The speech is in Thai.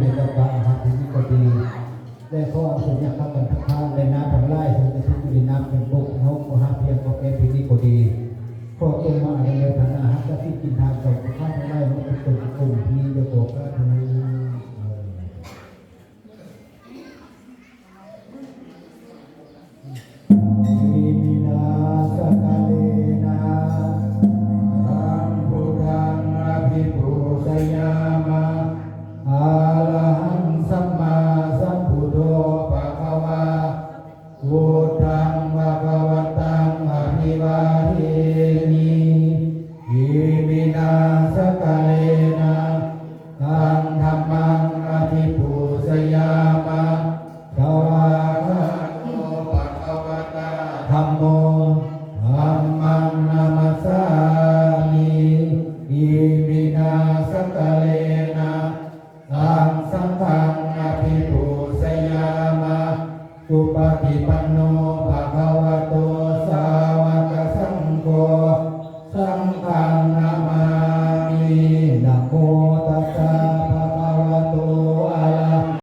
ในเจ้ากาอาหารที่นี่ก็ดีได้ขอสุญญคับกันทักทานและน้ำทำไร่สุญญทิศน้ำเป็นบุกนกมหาเพียงก็เป็นที่นี่ก็ดีขอตรงมาในฐานะฮักที่กินทางกับข้าวทำไร่มันเป็นตุ่มกลุ่มที่จะโกก็คือมินาสกาเลนะรังพุทธังอภิปูชยามะอาระหังสัมมาสัมพุทโธภะคะวะพุทธังภะคะวะตังอะภิวาเทมิอิมินาสกาเลนะตังธัมมังอภิปูชยามะสวากขาโตภะคะวะตาธัมโมธัมมังนามัสสามิอิมินาสกาเลนะตังสังฆังอภิปูชยามะสุปฏิปันโนภะคะวะโตสาวกสังโฆ